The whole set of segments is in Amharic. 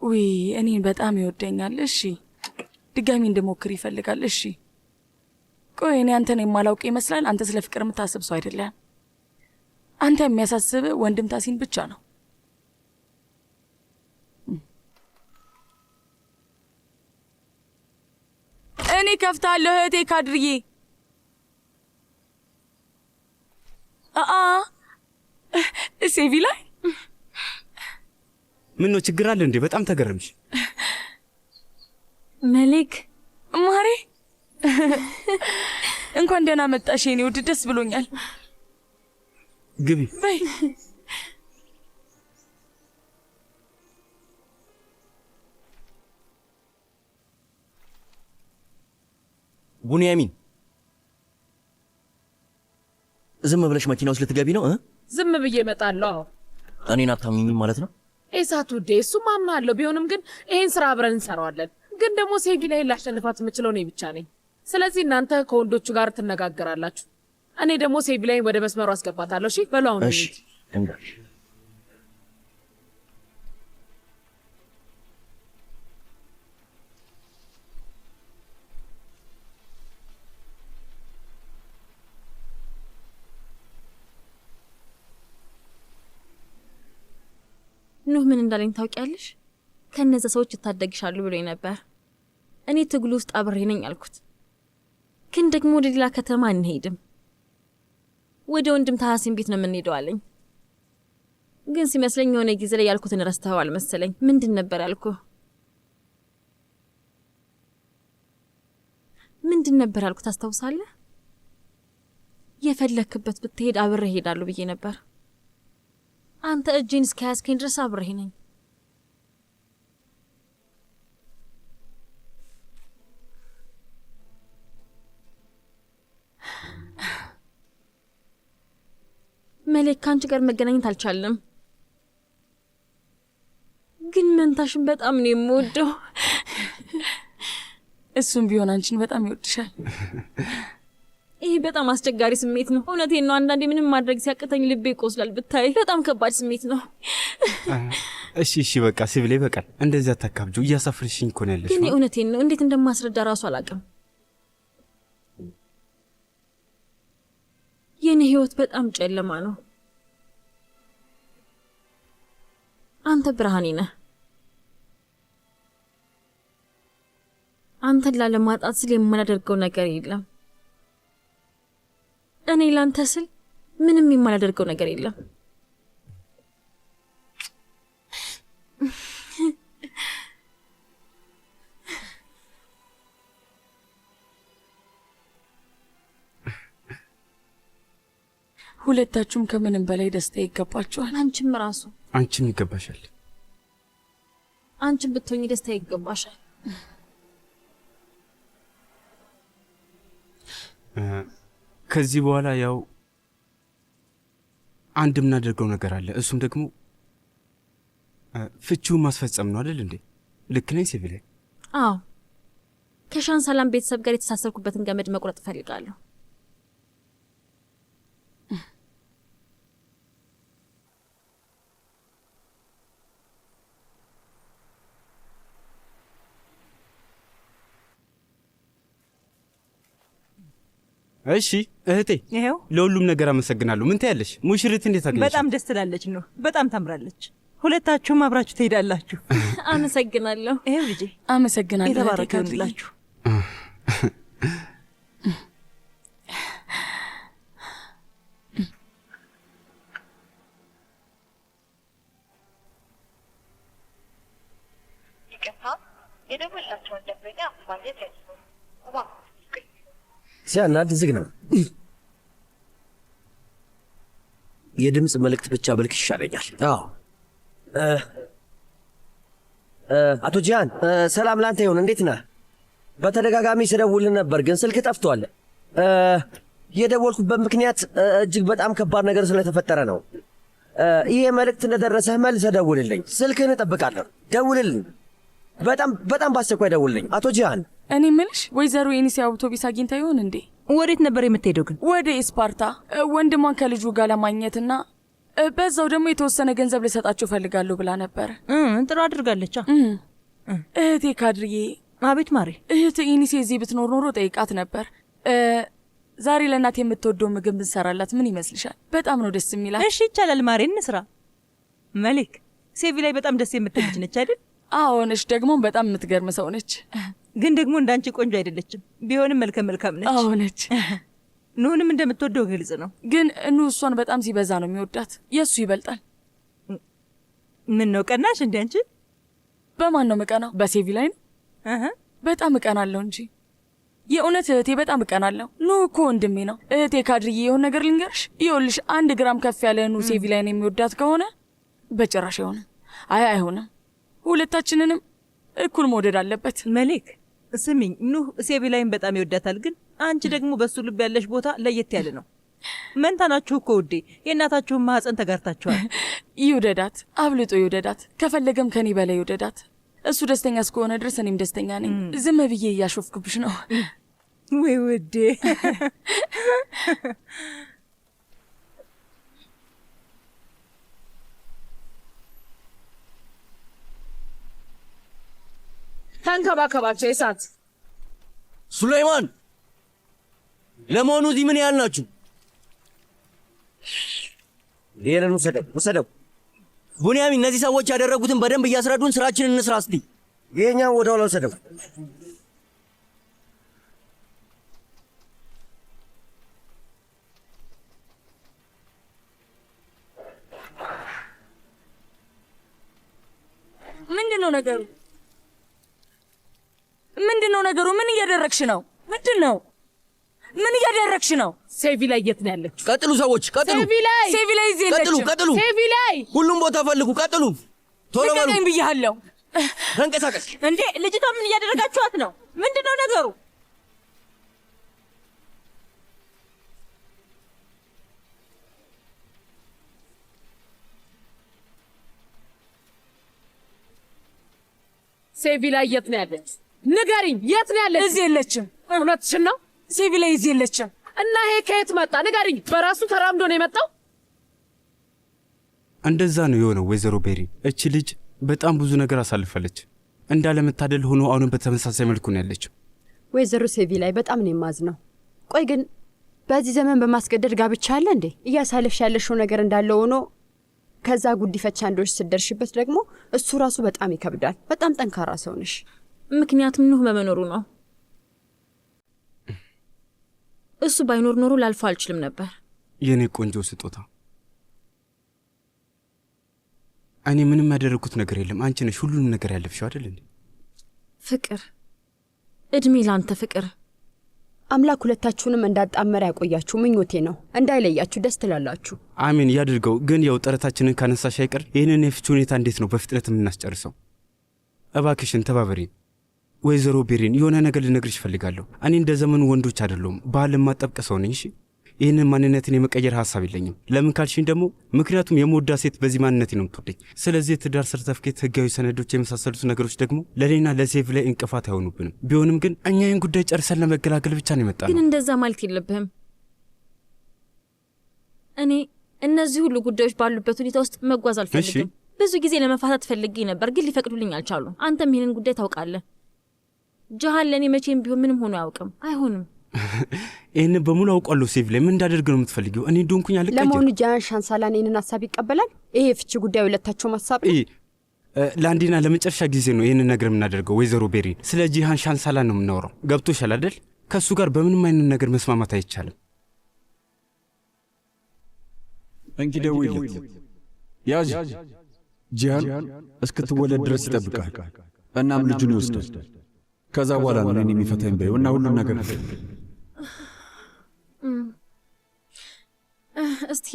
ውይ እኔን በጣም ይወደኛል። እሺ ድጋሚ እንድሞክር ይፈልጋል። እሺ ቆይ እኔ አንተን የማላውቅ ይመስላል? አንተ ስለ ፍቅር የምታስብ ሰው አይደለም። አንተ የሚያሳስብ ወንድም ታሲን ብቻ ነው። እኔ ከፍታለሁ እህቴ ካድርዬ። ሴቪ ላይ ምን ነው ችግር አለ እንዴ? በጣም ተገረምሽ? መሌክ ማሬ እንኳን ደህና መጣሽ የኔ ውድ፣ ደስ ብሎኛል። ግቢ በይ። ቡንያሚን ዝም ብለሽ መኪና ውስጥ ልትገቢ ነው? ዝም ብዬ እመጣለሁ። እኔን አታምኚኝም ማለት ነው? ኤሳቱ እሱ ማምናለሁ። ቢሆንም ግን ይሄን ስራ አብረን እንሰራዋለን። ግን ደግሞ ሴቪ ላይ ላሸንፋት የምችለው እኔ ብቻ ነኝ። ስለዚህ እናንተ ከወንዶቹ ጋር ትነጋገራላችሁ፣ እኔ ደግሞ ሴቪ ላይ ወደ መስመሩ አስገባታለሁ። እሺ በሉ አሁን። እሺ እንግዲህ ኑህ ምን እንዳለኝ ታውቂያለሽ? ከነዛ ሰዎች እታደግሻለሁ ብሎኝ ነበር። እኔ ትግሉ ውስጥ አብሬ ነኝ አልኩት። ግን ደግሞ ወደ ሌላ ከተማ አንሄድም፣ ወደ ወንድም ታሐሲን ቤት ነው የምንሄደው አለኝ። ግን ሲመስለኝ የሆነ ጊዜ ላይ ያልኩትን ረስተዋል መሰለኝ። ምንድን ነበር ያልኩ? ምንድን ነበር ያልኩት ታስታውሳለህ? የፈለክበት ብትሄድ አብሬ እሄዳለሁ ብዬ ነበር። አንተ እጄን እስከያዝከኝ ድረስ አብሬህ ነኝ። መሌክ ከአንቺ ጋር መገናኘት አልቻለም፣ ግን መንታሽን በጣም ነው የምወደው። እሱም ቢሆን አንቺን በጣም ይወድሻል። ይህ በጣም አስቸጋሪ ስሜት ነው። እውነቴን ነው። አንዳንዴ ምንም ማድረግ ሲያቅተኝ ልቤ ይቆስላል። ብታይ በጣም ከባድ ስሜት ነው። እሺ በቃ ሲቪሌ በቃል እንደዛ ተካብጁ። እያሳፍርሽኝ እኮ ነው ያለሽ። ግን እውነቴን ነው። እንዴት እንደማስረዳ ራሱ አላውቅም። የኔ ህይወት በጣም ጨለማ ነው። አንተ ብርሃኔ ነህ። አንተን ላለማጣት ስል የማላደርገው ነገር የለም። እኔ ላንተ ስል ምንም የማላደርገው ነገር የለም። ሁለታችሁም ከምንም በላይ ደስታ ይገባችኋል። አንቺም ራሱ አንቺም ይገባሻል። አንቺም ብትሆኚ ደስታ ይገባሻል። ከዚህ በኋላ ያው አንድ የምናደርገው ነገር አለ። እሱም ደግሞ ፍቺውን ማስፈጸም ነው አይደል እንዴ? ልክ ነኝ ሲቪሌ? አዎ፣ ከሻን ሰላም ቤተሰብ ጋር የተሳሰርኩበትን ገመድ መቁረጥ እፈልጋለሁ። እሺ እህቴ፣ ይሄው ለሁሉም ነገር አመሰግናለሁ። ምን ታያለሽ? ሙሽሪት እንዴት አገኘሽ? በጣም ደስ ትላለች ነው። በጣም ታምራለች። ሁለታችሁም አብራችሁ ትሄዳላችሁ። አመሰግናለሁ። ይሄው ልጄ፣ አመሰግናለሁ። የተባረከ ይሁንላችሁ። የደወላቸውን ደንበኛ ማግኘት ያስፈልጋል። ሲያናድ ዝግ ነው። የድምፅ መልእክት ብቻ ብልክ ይሻለኛል። አዎ አቶ ጂያን ሰላም ላንተ ይሁን። እንዴት ነህ? በተደጋጋሚ ስደውልህ ነበር ግን ስልክ ጠፍቷል። የደወልኩበት ምክንያት እጅግ በጣም ከባድ ነገር ስለተፈጠረ ነው። ይሄ መልእክት እንደደረሰህ መልሰህ ደውልልኝ። ስልክህን እጠብቃለሁ። ደውልልኝ። በጣም በአስቸኳይ ደውልልኝ አቶ ጂያን። እኔ ምልሽ ወይዘሮ የኒስ አውቶቢስ አግኝታ ይሆን እንዴ? ወዴት ነበር የምትሄደው ግን? ወደ ስፓርታ ወንድሟን ከልጁ ጋር ለማግኘትና በዛው ደግሞ የተወሰነ ገንዘብ ልሰጣቸው ፈልጋለሁ ብላ ነበር። ጥሩ አድርጋለች። እህቴ ካድርዬ። አቤት ማሬ። እህት ኢኒሴ እዚህ ብትኖር ኖሮ ጠይቃት ነበር። ዛሬ ለእናት የምትወደው ምግብ ብንሰራላት ምን ይመስልሻል? በጣም ነው ደስ የሚላት። እሺ ይቻላል ማሬ፣ እንስራ። መሊክ ሴቪ ላይ በጣም ደስ የምትል ልጅ ነች አይደል? አዎ ነች። ደግሞ በጣም የምትገርም ሰው ነች። ግን ደግሞ እንዳንቺ ቆንጆ አይደለችም። ቢሆንም መልካም ነች። አዎ ነች። ኑንም እንደምትወደው ግልጽ ነው። ግን እሷን በጣም ሲበዛ ነው የሚወዳት። የእሱ ይበልጣል። ምን ነው ቀናሽ እንዴ አንቺ? በማን ነው ምቀናው? በሴቪ ላይ ነው። በጣም እቀናለሁ እንጂ የእውነት እህቴ በጣም እቀናለሁ። እኮ ወንድሜ ነው። እህቴ ካድርዬ የሆነ ነገር ልንገርሽ። ይኸውልሽ 1 ግራም ከፍ ያለ ሴቪ ላይ ነው የሚወዳት ከሆነ በጭራሽ አይሆንም። አይሆንም። ሁለታችንንም እኩል መውደድ አለበት። መሊክ ስሚኝ፣ ኑህ ሴቪ ላይም በጣም ይወዳታል። ግን አንቺ ደግሞ በሱ ልብ ያለሽ ቦታ ለየት ያለ ነው። መንታ ናችሁ እኮ ውዴ። የእናታችሁን ማህፀን ተጋርታችኋል። ይውደዳት፣ አብልጦ ይውደዳት። ከፈለገም ከኔ በላይ ይውደዳት። እሱ ደስተኛ እስከሆነ ድረስ እኔም ደስተኛ ነኝ። ዝም ብዬ እያሾፍኩብሽ ነው። ወይ ውዴ። ተንከባከባቸው። የሳት ሱሌይማን፣ ለመሆኑ እዚህ ምን ያህል ናችሁ? ይሄንን ውሰደው። ቡንያሚን፣ እነዚህ ሰዎች ያደረጉትን በደንብ እያስረዱን ስራችንን እንስራ። እስቲ ይሄኛው ወደ ኋላ ውሰደው። ምንድነው ነገሩ? ምን እያደረግሽ ነው? ምን እያደረግሽ ነው? ሴቪ ላይ የት ነው ያለችው? ቀጥሉ ሰዎች፣ ቀጥሉ። ሴቪ ላይ እዚህ የለችም። ቀጥሉ። ሴቪ ላይ ሁሉም ቦታ ፈልጉ። ቀጥሉ። ቶሎ በሉ። ልቀቀኝ ብያለሁ። ተንቀሳቀስ። እንዴ ልጅቷ ምን እያደረጋችኋት ነው? ምንድነው ነገሩ? ሴቪ ላይ የት ነው ያለችው? ንገሪኝ፣ የት ነው ያለችው? እዚህ የለችም። እውነትሽን ነው? ሴቪ ላይ እዚህ የለችም። እና ይሄ ከየት መጣ? ንገሪኝ። በራሱ ተራምዶ ነው የመጣው? እንደዛ ነው የሆነው ወይዘሮ ቤሪ። እቺ ልጅ በጣም ብዙ ነገር አሳልፋለች። እንዳለመታደል ሆኖ አሁንም በተመሳሳይ መልኩ ነው ያለችው። ወይዘሮ ሴቪ ላይ በጣም ነው የማዝነው። ቆይ ግን በዚህ ዘመን በማስገደድ ጋብቻ አለ እንዴ? እያሳለፍሽ ያለሽው ነገር እንዳለ ሆኖ ከዛ ጉዲፈቻ አንዶች ስትደርሽበት ደግሞ እሱ ራሱ በጣም ይከብዳል። በጣም ጠንካራ ሰው ነሽ። ምክንያቱም ኑህ በመኖሩ ነው። እሱ ባይኖር ኖሮ ላልፎ አልችልም ነበር። የኔ ቆንጆ ስጦታ፣ እኔ ምንም ያደረኩት ነገር የለም። አንቺ ነሽ ሁሉንም ነገር ያለፍሽው አይደል እንዴ? ፍቅር፣ እድሜ ላንተ ፍቅር። አምላክ ሁለታችሁንም እንዳጣመረ ያቆያችሁ ምኞቴ ነው። እንዳይለያችሁ ደስ ትላላችሁ። አሜን ያድርገው። ግን ያው ጥረታችንን ካነሳሽ አይቀር ይህንን የፍቺ ሁኔታ እንዴት ነው በፍጥነት የምናስጨርሰው? እባክሽን ተባበሪን። ወይዘሮ ቤሪን የሆነ ነገር ልነግርሽ እፈልጋለሁ። እኔ እንደ ዘመኑ ወንዶች አይደለሁም። ባህል የማጠብቅ ሰው ነኝ። እሺ፣ ይህንን ማንነትን የመቀየር ሀሳብ የለኝም። ለምን ካልሽኝ ደግሞ ምክንያቱም የምወዳ ሴት በዚህ ማንነቴ ነው የምትወደኝ። ስለዚህ የትዳር ሰርተፍኬት፣ ህጋዊ ሰነዶች የመሳሰሉት ነገሮች ደግሞ ለሌና ለሴቭ ላይ እንቅፋት አይሆኑብንም። ቢሆንም ግን እኛ ይህን ጉዳይ ጨርሰን ለመገላገል ብቻ ነው የመጣ ነው። ግን እንደዛ ማለት የለብህም። እኔ እነዚህ ሁሉ ጉዳዮች ባሉበት ሁኔታ ውስጥ መጓዝ አልፈልግም። ብዙ ጊዜ ለመፋታት ፈልጌ ነበር፣ ግን ሊፈቅዱልኝ አልቻሉም። አንተም ይህንን ጉዳይ ታውቃለህ። ጃሃል ለእኔ መቼም ቢሆን ምንም ሆኖ አያውቅም። አይሆንም። ይህንን በሙሉ አውቃለሁ። ሴቭ ላይ ምን እንዳደርግ ነው የምትፈልጊው? እኔ እንደሆንኩኝ አልቀየም። ለመሆኑ ጃሃን ሻንሳላን ይህንን ሀሳብ ይቀበላል? ይሄ የፍቺ ጉዳዩ ሁለታቸውም ሀሳብ ነው። ለአንዴና ለመጨረሻ ጊዜ ነው ይህንን ነገር የምናደርገው ወይዘሮ ቤሪን። ስለ ጂሃን ሻንሳላን ነው የምናወራው። ገብቶሻል አይደል? ከእሱ ጋር በምንም አይነት ነገር መስማማት አይቻልም። እንግዲህ ደውይለት ያዥ። ጂሃን እስክትወለድ ድረስ ይጠብቃል። እናም ልጁን ይወስዳል። ከዛ በኋላ ነው እኔን የሚፈታኝ በይው እና ሁሉን ነገር እስቲ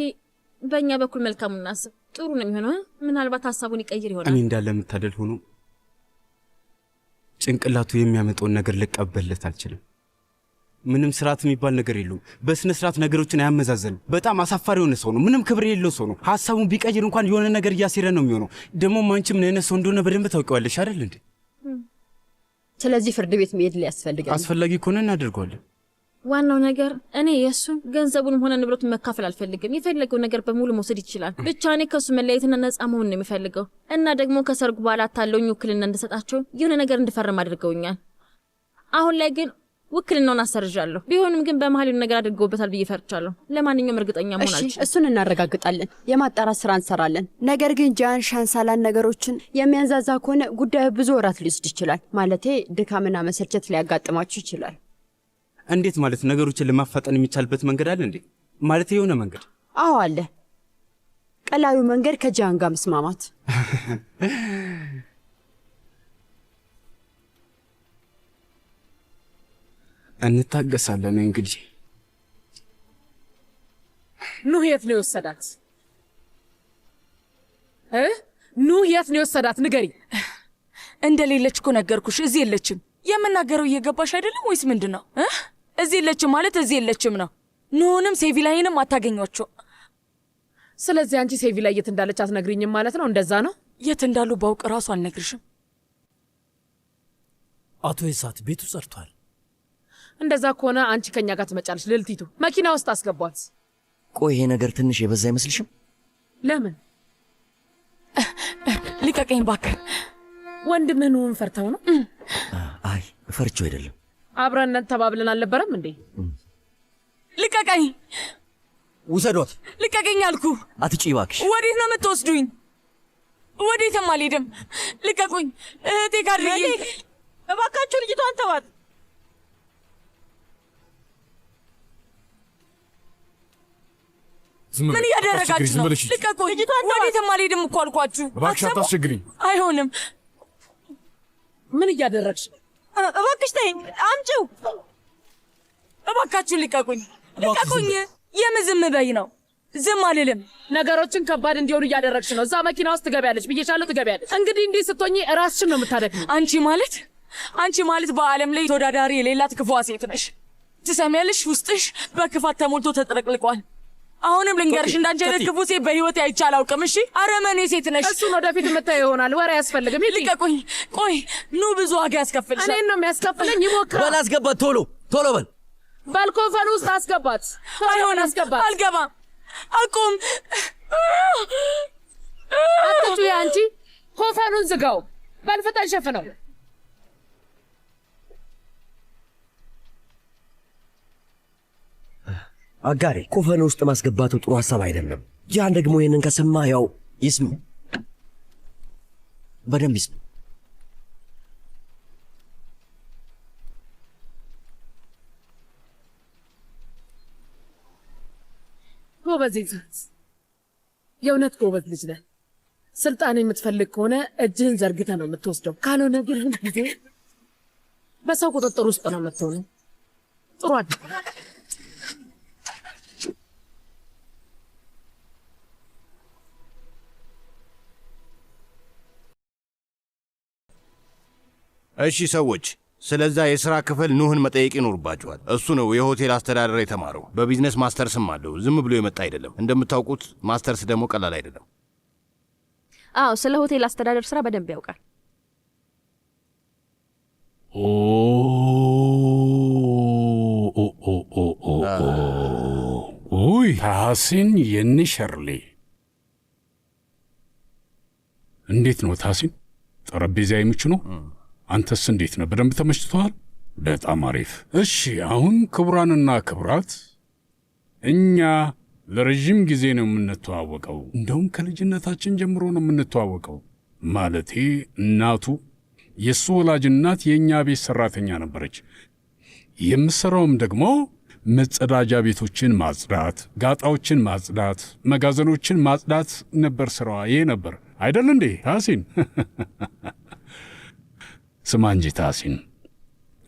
በእኛ በኩል መልካሙን እናስብ። ጥሩ ነው የሚሆነው። ምናልባት ሀሳቡን ይቀይር ይሆናል። እኔ እንዳለ የምታደል ሆኖ ጭንቅላቱ የሚያመጣውን ነገር ልቀበልለት አልችልም። ምንም ስርዓት የሚባል ነገር የለውም። በስነ ስርዓት ነገሮችን አያመዛዘንም። በጣም አሳፋሪ የሆነ ሰው ነው። ምንም ክብር የሌለው ሰው ነው። ሀሳቡን ቢቀይር እንኳን የሆነ ነገር እያሴረ ነው የሚሆነው። ደግሞ አንቺ ምን አይነት ሰው እንደሆነ በደንብ ታውቂዋለሽ አይደል እንዴ? ስለዚህ ፍርድ ቤት መሄድ ሊያስፈልጋል። አስፈላጊ ከሆነ እናደርገዋለን። ዋናው ነገር እኔ የእሱን ገንዘቡንም ሆነ ንብረቱን መካፈል አልፈልግም። የፈለገው ነገር በሙሉ መውሰድ ይችላል። ብቻ እኔ ከእሱ መለየትና ነጻ መሆን ነው የሚፈልገው። እና ደግሞ ከሰርጉ በኋላ ታለውኝ ውክልና እንድሰጣቸው የሆነ ነገር እንድፈርም አድርገውኛል። አሁን ላይ ግን ውክልናውን አሰርዣለሁ። ቢሆንም ግን በመሀል ነገር አድርገውበታል ብዬ ፈርቻለሁ። ለማንኛውም እርግጠኛ መሆን አልችልም። እሱን እናረጋግጣለን። የማጣራት ስራ እንሰራለን። ነገር ግን ጃን ሻንሳላን ነገሮችን የሚያንዛዛ ከሆነ ጉዳዩ ብዙ ወራት ሊወስድ ይችላል። ማለቴ ድካምና መሰልቸት ሊያጋጥማችሁ ይችላል። እንዴት ማለት? ነገሮችን ለማፋጠን የሚቻልበት መንገድ አለ እንዴ? ማለት የሆነ መንገድ? አዎ አለ። ቀላሉ መንገድ ከጃን ጋር መስማማት። እንታገሳለን እንግዲህ። ኑህ የት ነው የወሰዳት? ኑህ የት ነው የወሰዳት? ንገሪ። እንደሌለች እኮ ነገርኩሽ። እዚህ የለችም። የምናገረው እየገባሽ አይደለም ወይስ ምንድን ነው? እዚህ የለችም ማለት እዚህ የለችም ነው። ኑህንም ሴቪላይንም አታገኟቸው። ስለዚህ አንቺ ሴቪላይ የት እንዳለች አትነግሪኝም ማለት ነው? እንደዛ ነው። የት እንዳሉ ባውቅ ራሱ አልነግርሽም። አቶ ይሳት ቤቱ ጸድቷል። እንደዛ ከሆነ አንቺ ከኛ ጋር ትመጫለሽ። ልልቲቱ መኪና ውስጥ አስገቧት። ቆይ ይሄ ነገር ትንሽ የበዛ አይመስልሽም? ለምን? ልቀቀኝ እባክህ። ወንድምህ ኑህን ፈርተው ነው? አይ ፈርቼው አይደለም። አብረን ተባብለን አልነበረም እንዴ? ልቀቀኝ። ውሰዷት። ልቀቀኝ አልኩ። አትጪ እባክሽ። ወዴት ነው የምትወስዱኝ? ወዴትም አልሄድም። ልቀቁኝ። እህቴ ጋር ልዬ እባካችሁ ልጅቷን ተዋት። ምን እያደረጋችሁ ነው? ልቀቁኝ። ወዴትም አልሄድም እኮ አልኳችሁ። እባክሽ አታስቸግሪኝ። አይሆንም። ምን እያደረግሽ? እባክሽ ተይኝ። አምጪው። እባካችሁ ልቀቁኝ። ልቀቁኝ። የምዝም በይ ነው። ዝም አልልም። ነገሮችን ከባድ እንዲሆኑ እያደረግሽ ነው። እዛ መኪና ውስጥ ትገቢያለሽ ብዬሻለሁ። ትገቢያለሽ። እንግዲህ እንዲህ ስትሆኚ ራስሽን ነው የምታደክሚው። አንቺ ማለት በዓለም ላይ ተወዳዳሪ የሌላት ክፉዋ ሴት ነሽ። ትሰሚያለሽ? ውስጥሽ በክፋት ተሞልቶ ተጥለቅልቋል። አሁንም ልንገርሽ፣ እንዳንቺ አይነት ክፉ ሴት በህይወት አይቼ አላውቅም። እሺ፣ አረመኔ ሴት ነሽ። እሱን ወደፊት የምታየው ይሆናል። ወሬ አያስፈልግም። ልቀቁኝ። ቆይ ኑ ብዙ ዋጋ ያስከፍልሻል። እኔን ነው የሚያስከፍለኝ። ይሞክራል። በል አስገባት። ቶሎ ቶሎ በል። ባልኮፈን ውስጥ አስገባት። አይሆንም። አስገባት። አልገባም። አቁም። አትጩ። አንቺ ኮፈኑን ዝጋው። በልፍጠን ሸፍነው። አጋሬ ኮፈን ውስጥ ማስገባቱ ጥሩ ሐሳብ አይደለም። ጃን ደግሞ ይህንን ከሰማ ያው ይስሙ፣ በደንብ ይስሙ። ጎበዝ ይዛት፣ የእውነት ጎበዝ ልጅ ነህ። ስልጣን የምትፈልግ ከሆነ እጅህን ዘርግተህ ነው የምትወስደው። ካልሆነ ግን ጊዜ በሰው ቁጥጥር ውስጥ ነው የምትሆነው። ጥሩ አድ እሺ ሰዎች፣ ስለዛ የሥራ ክፍል ኑህን መጠየቅ ይኖርባቸዋል። እሱ ነው የሆቴል አስተዳደር የተማረው። በቢዝነስ ማስተርስም አለው። ዝም ብሎ የመጣ አይደለም። እንደምታውቁት ማስተርስ ደግሞ ቀላል አይደለም። አዎ፣ ስለ ሆቴል አስተዳደር ስራ በደንብ ያውቃል። ውይ ታሲን የኔ ሸርሌ፣ እንዴት ነው ታሲን? ጠረጴዛ የምቹ ነው? አንተስ እንዴት ነው? በደንብ ተመችቶሃል? በጣም አሪፍ። እሺ፣ አሁን ክቡራንና ክቡራት፣ እኛ ለረዥም ጊዜ ነው የምንተዋወቀው። እንደውም ከልጅነታችን ጀምሮ ነው የምንተዋወቀው። ማለቴ እናቱ፣ የእሱ ወላጅ እናት የእኛ ቤት ሠራተኛ ነበረች። የምሠራውም ደግሞ መጸዳጃ ቤቶችን ማጽዳት፣ ጋጣዎችን ማጽዳት፣ መጋዘኖችን ማጽዳት ነበር ሥራዋ። ይሄ ነበር አይደል እንዴ ታሲን? ስማ እንጂ ታሲን፣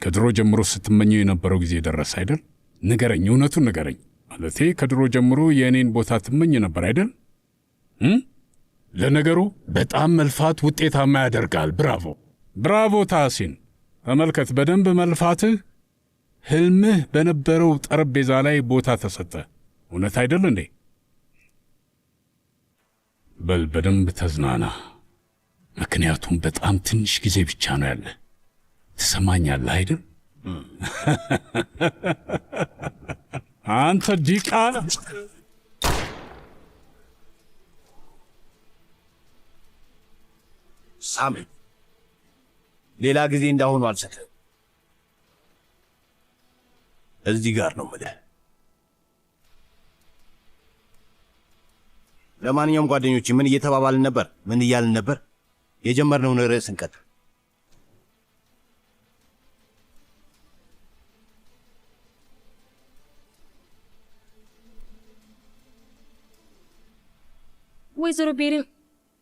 ከድሮ ጀምሮ ስትመኘው የነበረው ጊዜ ደረስ አይደል? ንገረኝ፣ እውነቱን ንገረኝ። ማለቴ ከድሮ ጀምሮ የእኔን ቦታ ትመኝ ነበር አይደል? ለነገሩ በጣም መልፋት ውጤታማ ያደርጋል። ብራቮ ብራቮ ታሲን፣ ተመልከት፣ በደንብ መልፋትህ ሕልምህ በነበረው ጠረጴዛ ላይ ቦታ ተሰጠ። እውነት አይደል እንዴ? በል በደንብ ተዝናና፣ ምክንያቱም በጣም ትንሽ ጊዜ ብቻ ነው ያለ። ትሰማኛለህ አይደል? አንተ ዲቃላ! ሳሚ፣ ሌላ ጊዜ እንዳሁኑ አልሰጥህም። እዚህ ጋር ነው የምልህ። ለማንኛውም ጓደኞቼ ምን እየተባባልን ነበር? ምን እያልን ነበር? የጀመርነውን ርዕስ እንቀጥል። ወይዘሮ ቤሪን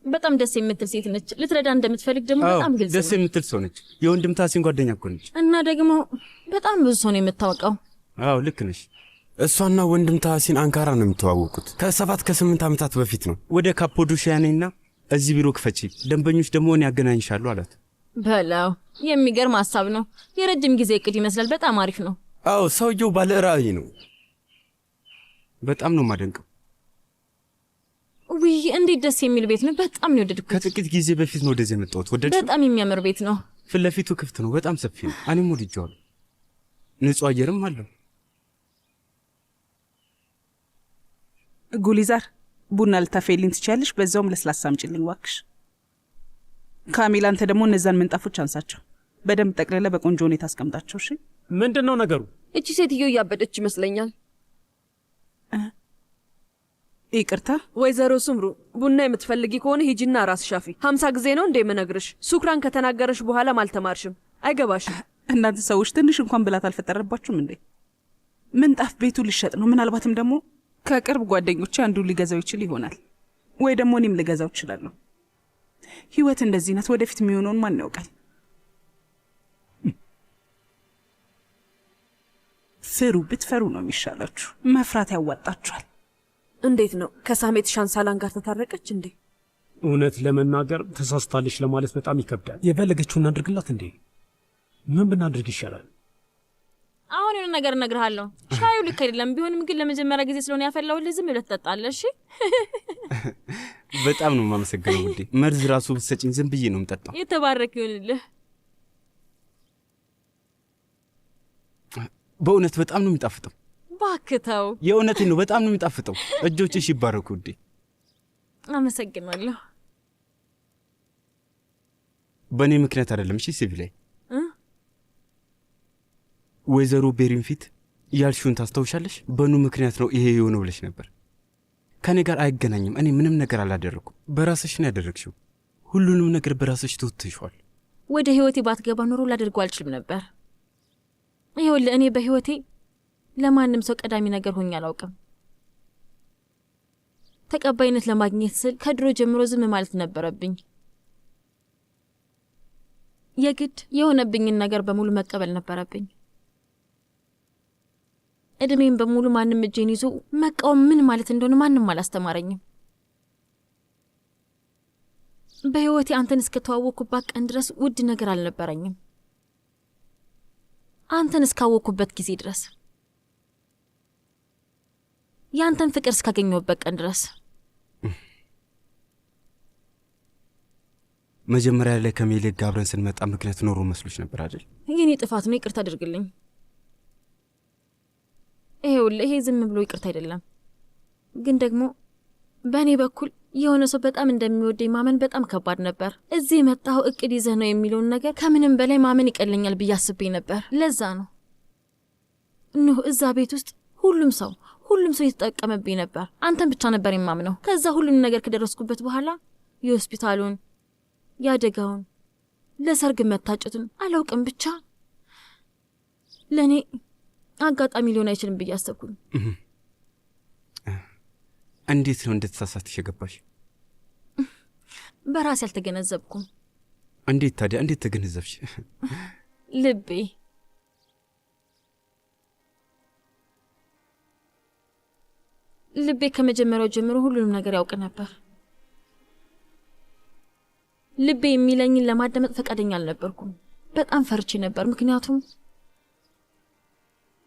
በጣም ደስ የምትል ሴት ነች። ልትረዳ እንደምትፈልግ ደግሞ በጣም ግልጽ ነው። ደስ የምትል ሰው ነች። የወንድም ታሲን ጓደኛ እኮ ነች። እና ደግሞ በጣም ብዙ ሰው ነው የምታወቀው። አዎ ልክ ነሽ። እሷና ወንድም ታሲን አንካራ ነው የሚተዋወቁት። ከ7-8 ዓመታት በፊት ነው። ወደ ካፖዶሺያ ነይና እዚህ ቢሮ ክፈቺ፣ ደንበኞች ደግሞ እኔ ያገናኝሻለሁ አላት። በላው የሚገርም ሀሳብ ነው። የረጅም ጊዜ እቅድ ይመስላል። በጣም አሪፍ ነው። አዎ ሰውየው ባለ ራዕይ ነው። በጣም ነው የማደንቀው። ውይ እንዴት ደስ የሚል ቤት ነው። በጣም ነው የወደድኩት። ከጥቂት ጊዜ በፊት ነው ወደዚህ የመጣሁት። ወደድሽ? በጣም የሚያምር ቤት ነው። ፊት ለፊቱ ክፍት ነው። በጣም ሰፊ ነው። እኔም ወድጄዋለሁ። ንጹህ አየርም አለው። ጉሊዛር ቡና ልታፈይልኝ ትችያለሽ? በዛውም ለስላሳ አምጪልኝ እባክሽ። ካሚል አንተ ደግሞ እነዛን ምንጣፎች አንሳቸው። በደንብ ጠቅልለ በቆንጆ ሁኔታ አስቀምጣቸው። እሺ። ምንድን ነው ነገሩ? እቺ ሴትዮ እያበደች ይመስለኛል። ይቅርታ ወይዘሮ ስምሩ፣ ቡና የምትፈልጊ ከሆነ ሂጂና ራስ ሻፊ። 50 ጊዜ ነው እንዴ የምነግርሽ? ሱክራን ከተናገረሽ በኋላም አልተማርሽም። አይገባሽም። እናንተ ሰዎች ትንሽ እንኳን ብላት አልፈጠረባችሁም እንዴ? ምንጣፍ ቤቱ ሊሸጥ ነው። ምናልባትም ደግሞ ከቅርብ ጓደኞቼ አንዱ ሊገዛው ይችል ይሆናል፣ ወይ ደግሞ እኔም ልገዛው እችላለሁ። ህይወት እንደዚህ ናት። ወደፊት የሚሆነውን ማን ያውቃል? ፍሩ። ብትፈሩ ነው የሚሻላችሁ። መፍራት ያዋጣችኋል። እንዴት ነው ከሳሜት ሻንሳላን ጋር ተታረቀች እንዴ? እውነት ለመናገር ተሳስታለች ለማለት በጣም ይከብዳል። የፈለገችውን አድርግላት እንዴ? ምን ብናድርግ ይሻላል? አሁን የሆነ ነገር እነግርሃለሁ። ሻዩ ልክ አይደለም። ቢሆንም ግን ለመጀመሪያ ጊዜ ስለሆነ ያፈላሁልህ ዝም ብለህ ትጠጣለህ። እሺ? በጣም ነው የማመሰግነው ውዴ። መርዝ ራሱ ብትሰጪኝ ዝም ብዬ ነው የምጠጣው። የተባረክ ይሁንልህ። በእውነት በጣም ነው የሚጣፍጠው። ባክተው። የእውነቴን ነው፣ በጣም ነው የሚጣፍጠው። እጆችሽ ይባረኩ ውዴ። አመሰግናለሁ። በእኔ ምክንያት አይደለም። እሺ ሲቪ ላይ ወይዘሮ ቤሪን ፊት ያልሽውን ታስታውሻለሽ? በኑ ምክንያት ነው ይሄ የሆነው ብለሽ ነበር። ከኔ ጋር አይገናኝም። እኔ ምንም ነገር አላደረኩም። በራስሽ ነው ያደረግሽው። ሁሉንም ነገር በራስሽ ትውትሽዋል። ወደ ህይወቴ ባትገባ ኖሮ ላደርገው አልችልም ነበር። ይኸውልህ እኔ በህይወቴ ለማንም ሰው ቀዳሚ ነገር ሆኜ አላውቅም። ተቀባይነት ለማግኘት ስል ከድሮ ጀምሮ ዝም ማለት ነበረብኝ። የግድ የሆነብኝን ነገር በሙሉ መቀበል ነበረብኝ። እድሜን በሙሉ ማንም እጄን ይዞ መቃወም ምን ማለት እንደሆነ ማንም አላስተማረኝም። በህይወቴ አንተን እስከተዋወቅኩባት ቀን ድረስ ውድ ነገር አልነበረኝም። አንተን እስካወቅኩበት ጊዜ ድረስ፣ ያንተን ፍቅር እስካገኘሁበት ቀን ድረስ። መጀመሪያ ላይ ከሜሌክ ጋር አብረን ስንመጣ ምክንያት ኖሮ መስሎች ነበር አይደል? የኔ ጥፋት ነው። ይቅርታ አድርግልኝ። ይሄ ዝም ብሎ ይቅርታ አይደለም። ግን ደግሞ በእኔ በኩል የሆነ ሰው በጣም እንደሚወደኝ ማመን በጣም ከባድ ነበር። እዚህ የመጣው እቅድ ይዘህ ነው የሚለውን ነገር ከምንም በላይ ማመን ይቀለኛል ብዬ አስቤ ነበር። ለዛ ነው ኑህ እዛ ቤት ውስጥ ሁሉም ሰው የተጠቀመብኝ ነበር። አንተን ብቻ ነበር የማምነው። ከዛ ሁሉም ነገር ከደረስኩበት በኋላ የሆስፒታሉን፣ ያደጋውን፣ ለሰርግ መታጨቱን አላውቅም። ብቻ ለእኔ አጋጣሚ ሊሆን አይችልም ብዬ አሰብኩኝ። እንዴት ነው እንደተሳሳትሽ የገባሽ? በራሴ አልተገነዘብኩም። እንዴት ታዲያ እንዴት ተገነዘብሽ? ልቤ ከመጀመሪያው ጀምሮ ሁሉንም ነገር ያውቅ ነበር። ልቤ የሚለኝን ለማዳመጥ ፈቃደኛ አልነበርኩም። በጣም ፈርቼ ነበር።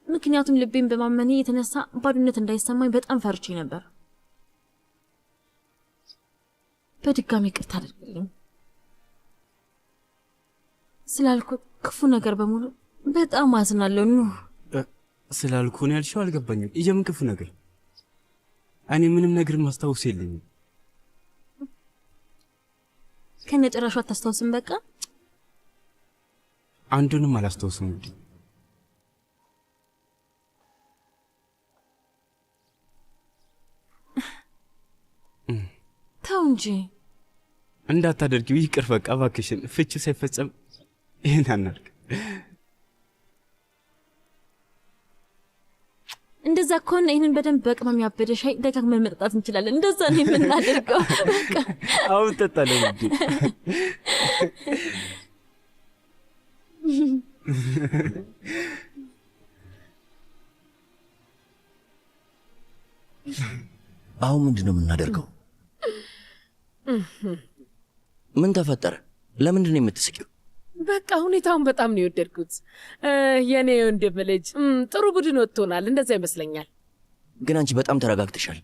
ምክንያቱም ልቤን በማመኔ የተነሳ ባዶነት እንዳይሰማኝ በጣም ፈርቼ ነበር። በድጋሚ ይቅርታ አድርግልኝ ስላልኩት ክፉ ነገር በሙሉ በጣም አዝናለሁ ኑህ። ስላልኩ ነው ያልሽው? አልገባኝም። የምን ክፉ ነገር? እኔ ምንም ነገር ማስታወስ የለኝም። ከነጭራሹ አታስታውስም? በቃ አንዱንም አላስታውስም። ውዴ ተው እንጂ እንዳታደርጊው። ይቅር በቃ እባክሽን። ፍቺ ሳይፈጸም ይህን አናድርግ። እንደዛ ከሆነ ይህንን በደንብ በቅመም ያበደ ሻይ ደጋግመን መጠጣት እንችላለን። እንደዛ ነው የምናደርገው። በቃ አሁን ጠጣለን ውዴ። አሁን ምንድን ነው የምናደርገው? ምን ተፈጠረ? ለምንድን ነው የምትስቂው? በቃ ሁኔታውን በጣም ነው የወደድኩት። የኔ ወንድም ልጅ ጥሩ ቡድን ወጥቶናል። እንደዛ ይመስለኛል። ግን አንቺ በጣም ተረጋግተሻል።